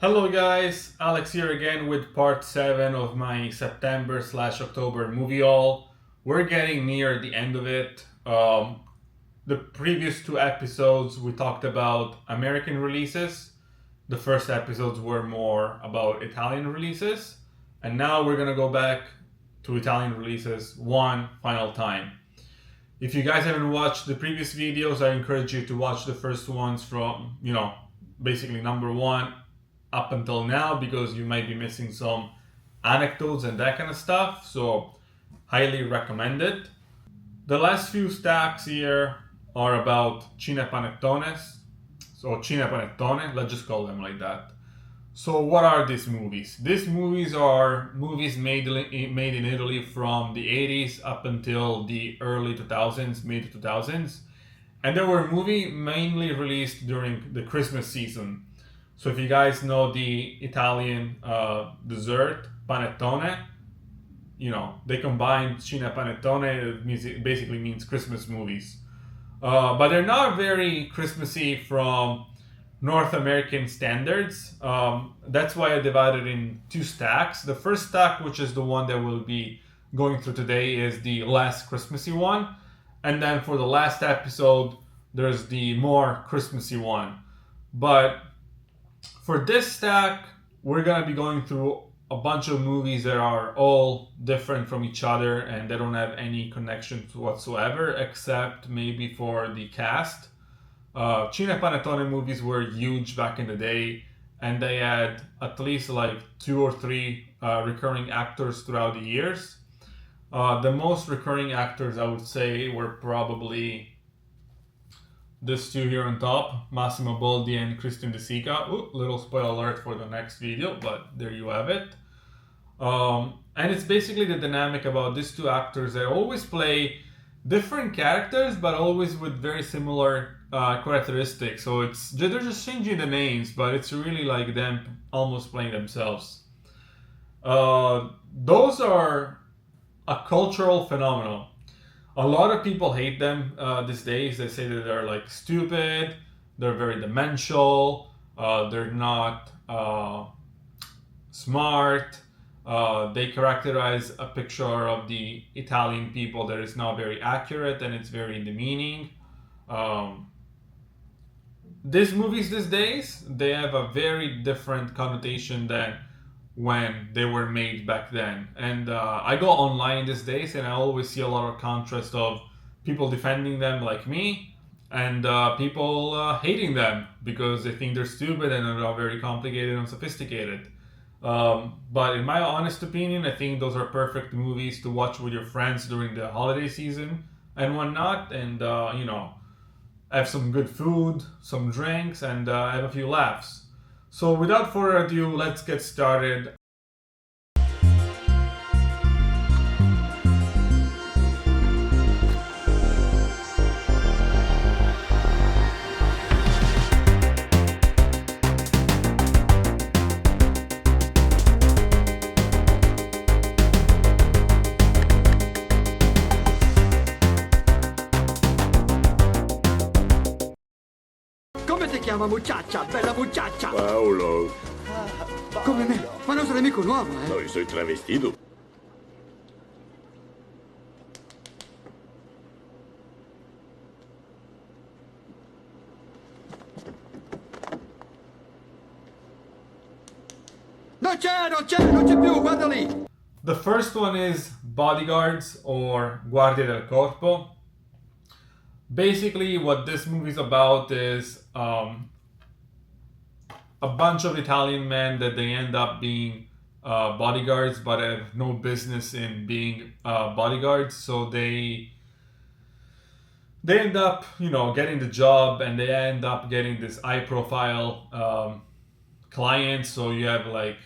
Hello guys, Alex here again with part 7 of my September/October movie haul. We're getting near the end of it. The previous 2 episodes we talked about American releases. The first episodes were more about Italian releases. And now we're gonna go back to Italian releases one final time. If you guys haven't watched the previous videos, I encourage you to watch the first ones from, basically number 1 up until now, because you might be missing some anecdotes and that kind of stuff, so highly recommend it. The last few stacks here are about Cinepanettones, so Cinepanettone, let's just call them like that. So what are these movies? These movies are movies made in Italy from the 80s up until the early 2000s, mid 2000s, and they were movies mainly released during the Christmas season. So if you guys know the Italian dessert, panettone, they combine Cinepanettone, it basically means Christmas movies. But they're not very Christmassy from North American standards. That's why I divided in 2 stacks. The first stack, which is the one that we'll be going through today, is the less Christmassy one. And then for the last episode, there's the more Christmassy one. But for this stack, we're gonna be going through a bunch of movies that are all different from each other and they don't have any connection whatsoever, except maybe for the cast. Cinepanettone movies were huge back in the day, and they had at least like 2 or 3 recurring actors throughout the years. The most recurring actors, I would say, were probably these 2 here on top, Massimo Boldi and Christian De Sica. Ooh, little spoiler alert for the next video, but there you have it. And it's basically the dynamic about these 2 actors. They always play different characters, but always with very similar characteristics. So they're just changing the names, but it's really like them almost playing themselves. Those are a cultural phenomenon. A lot of people hate them these days. They say that they're like stupid, they're very demential, they're not smart. They characterize a picture of the Italian people that is not very accurate and it's very demeaning. These movies these days, they have a very different connotation than when they were made back then. And I go online these days and I always see a lot of contrast of people defending them like me and people hating them because they think they're stupid and they're not very complicated and sophisticated. But in my honest opinion, I think those are perfect movies to watch with your friends during the holiday season and whatnot, and have some good food, some drinks, and have a few laughs. So without further ado, let's get started. Come ti chiama muchacha, bella muchacha? Paolo, Come me? Ma non sarai mica un uomo, eh? no, estoy travestido. Non c'è più, guarda lì! The first one is Bodyguards, or Guardie del corpo. Basically, what this movie is about is a bunch of Italian men that they end up being bodyguards, but have no business in being bodyguards. So they end up, getting the job, and they end up getting this high-profile clients. So you have like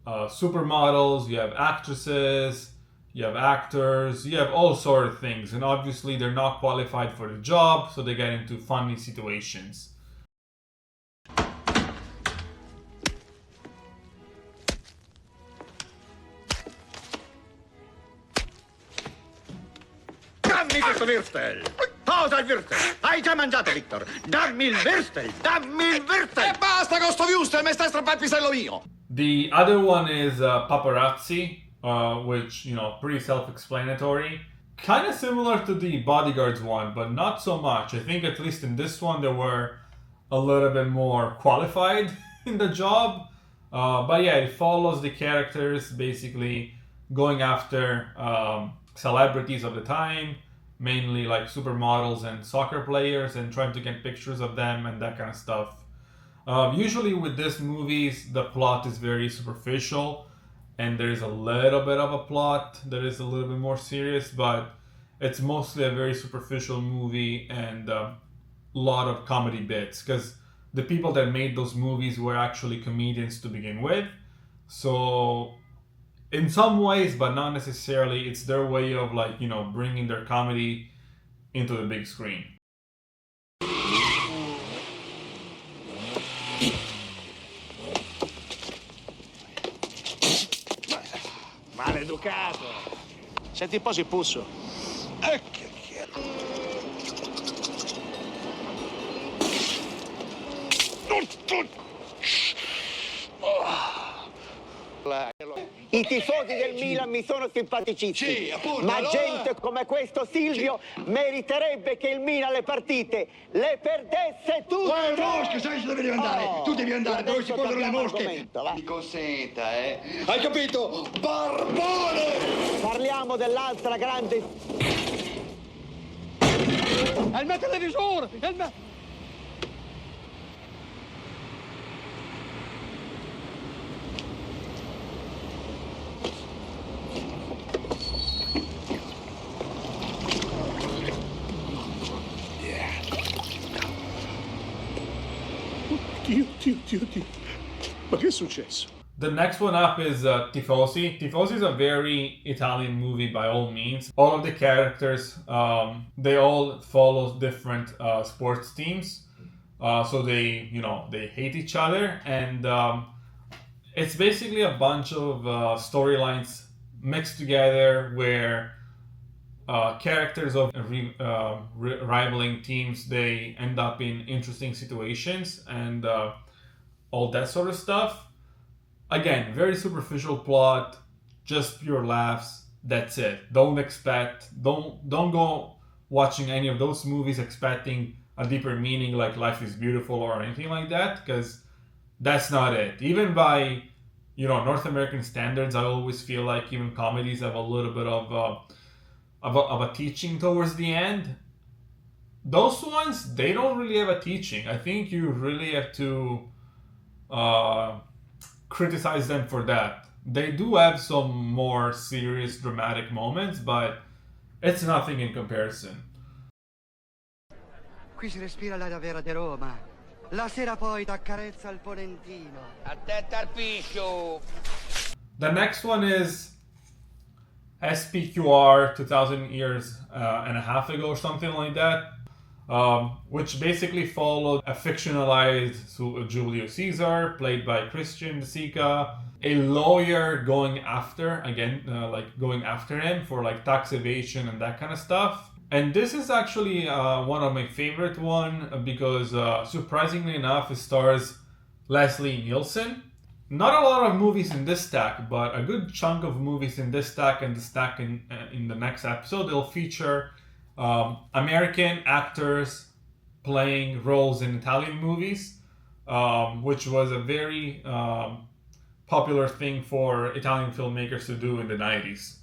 supermodels, you have actresses, you have actors, you have all sort of things, and obviously they're not qualified for the job, so they get into funny situations. Dammi questo Würstel! Cosa il würstel? Hai già mangiato, Victor? Dammi il würstel! Dammi il würstel! E basta con sto würstel, mi stai strappando il pisello mio! The other one is Paparazzi, which, you know, pretty self-explanatory. Kind of similar to the Bodyguards one, but not so much. I think at least in this one they were a little bit more qualified in the job. But yeah, it follows the characters basically going after celebrities of the time, mainly like supermodels and soccer players, and trying to get pictures of them and that kind of stuff. Usually with these movies, the plot is very superficial, and there's a little bit of a plot that is a little bit more serious, but it's mostly a very superficial movie and a lot of comedy bits, because the people that made those movies were actually comedians to begin with. So in some ways, but not necessarily, it's their way of, like, you know, bringing their comedy into the big screen. Maleducato! Senti un po' se pusso. I tifosi del Milan mi sono simpaticissimi. Sì, appunto, ma allora... gente come questo Silvio meriterebbe che il Milan le partite le perdesse tutte. Guarda, mosche, sai dove devi andare? Tu devi andare dove si posano le mosche. Mi consenta, Hai capito? Barbone! Parliamo dell'altra grande... Il mio televisore! Dio. Ma che è successo? The next one up is Tifosi. Tifosi is a very Italian movie by all means. All of the characters, they all follow different sports teams. So they, you know, they hate each other. And it's basically a bunch of storylines mixed together where characters of rivaling teams, they end up in interesting situations and all that sort of stuff. Again, very superficial plot, just pure laughs. That's it. Don't go watching any of those movies expecting a deeper meaning like Life is Beautiful or anything like that, because that's not it. Even by, you know, North American standards, I always feel like even comedies have a little bit of a teaching towards the end. Those ones, they don't really have a teaching. I think you really have to criticize them for that. They do have some more serious, dramatic moments, but it's nothing in comparison. Qui si respira l'aria vera di Roma. La sera poi t'accarezza il ponentino. A te tarpiscio. The next one is S.P.Q.R. 2,000 years and a half ago or something like that, which basically followed a fictionalized Julius Caesar, played by Christian De Sica, a lawyer going after him for like tax evasion and that kind of stuff. And this is actually one of my favorite one because surprisingly enough, it stars Leslie Nielsen. Not a lot of movies in this stack, but a good chunk of movies in this stack and the stack in the next episode. They'll feature American actors playing roles in Italian movies, which was a very popular thing for Italian filmmakers to do in the 90s.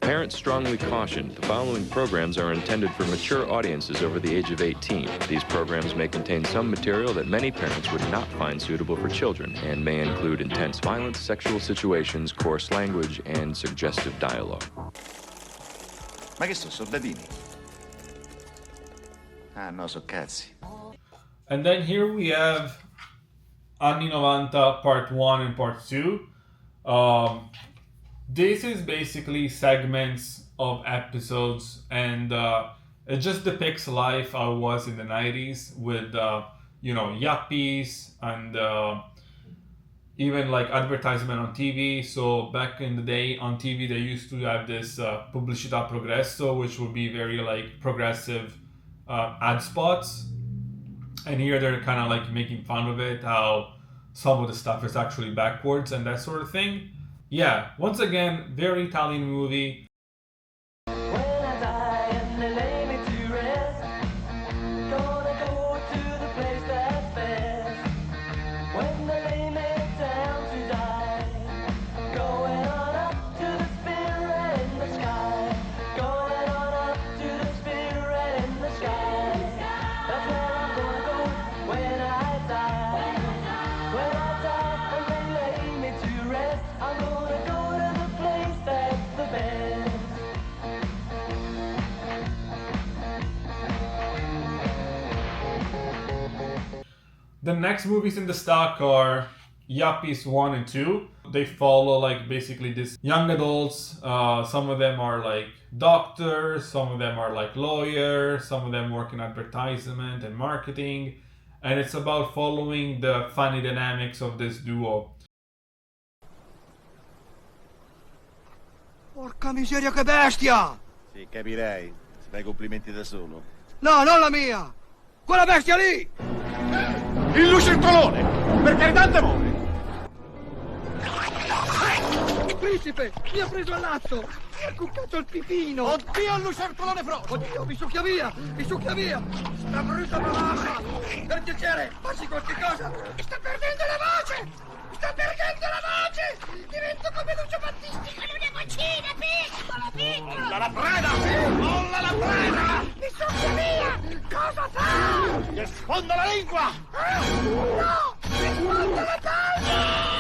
Parents strongly caution the following programs are intended for mature audiences over the age of 18. These programs may contain some material that many parents would not find suitable for children and may include intense violence, sexual situations, coarse language, and suggestive dialogue. Ma che sono soldatini? Ah no, so cazzi. And then here we have Anni 90 Part 1 and Part 2. This is basically segments of episodes, and it just depicts life how it was in the 90s with, Yuppies and, even like advertisement on TV. So back in the day on TV, they used to have this pubblicità progresso, which would be very like progressive ad spots. And here they're kind of like making fun of it, how some of the stuff is actually backwards and that sort of thing. Yeah, once again, very Italian movie. The next movies in the stock are Yuppies 1 and 2. They follow like basically these young adults. Some of them are like doctors, some of them are like lawyers, some of them work in advertisement and marketing. And it's about following the funny dynamics of this duo. Porca miseria, che bestia! Sì, capirei. Si fai complimenti da solo. No, non la mia! Quella bestia lì! Il lucertolone! Per carità d'amore! Il principe! Mi ha preso al lazzo! Mi ha cuccato il pipino! Oddio, il lucertolone frocio! Oddio, mi succhia via! Mi succhia via! Sta brutta mamma! Per piacere, facci qualche cosa! Mi sta perdendo la voce! Mi sta perdendo la voce! Divento come Lucio Battisti con una vocina piccola, piccola! Molla la preda! Molla la preda! Mi succhia via! Cosa fa? Gli sfonda la lingua! No! Mi sfonda la taglia!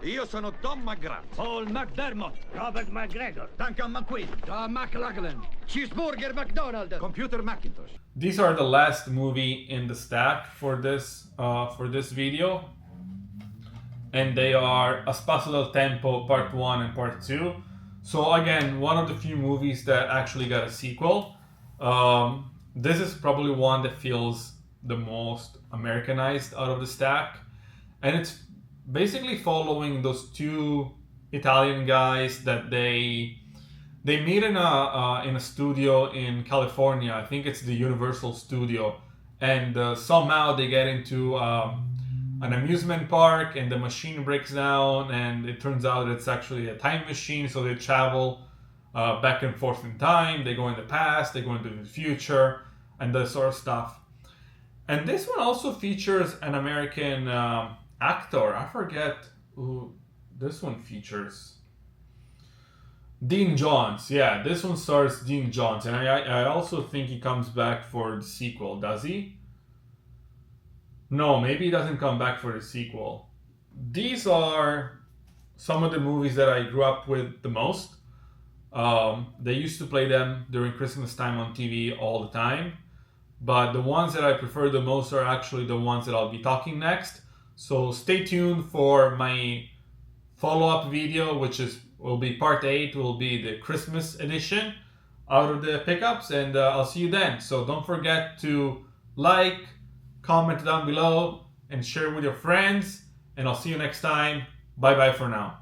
Io sono Tom McGrath. Paul McDermott. Robert McGregor. Duncan McQueen. John McLaughlin. Cheeseburger McDonald! Computer Macintosh. These are the last movie in the stack for this video, and they are A Spasso del Tempo Part 1 and Part 2. So again, one of the few movies that actually got a sequel. This is probably one that feels the most Americanized out of the stack, and it's basically following those two Italian guys that they meet in a studio in California. I think it's the Universal Studio, and somehow they get into an amusement park, and the machine breaks down, and it turns out it's actually a time machine. So they travel back and forth in time. They go in the past, they go into the future, and that sort of stuff. And this one also features an American actor. I forget who this one features. Dean Johns. Yeah, this one stars Dean Johns. And I also think he comes back for the sequel. Does he? No, maybe he doesn't come back for the sequel. These are some of the movies that I grew up with the most. They used to play them during Christmas time on TV all the time. But the ones that I prefer the most are actually the ones that I'll be talking next. So stay tuned for my follow-up video, which will be part 8, will be the Christmas edition out of the pickups, and I'll see you then. So don't forget to like, comment down below, and share with your friends, and I'll see you next time. Bye bye for now.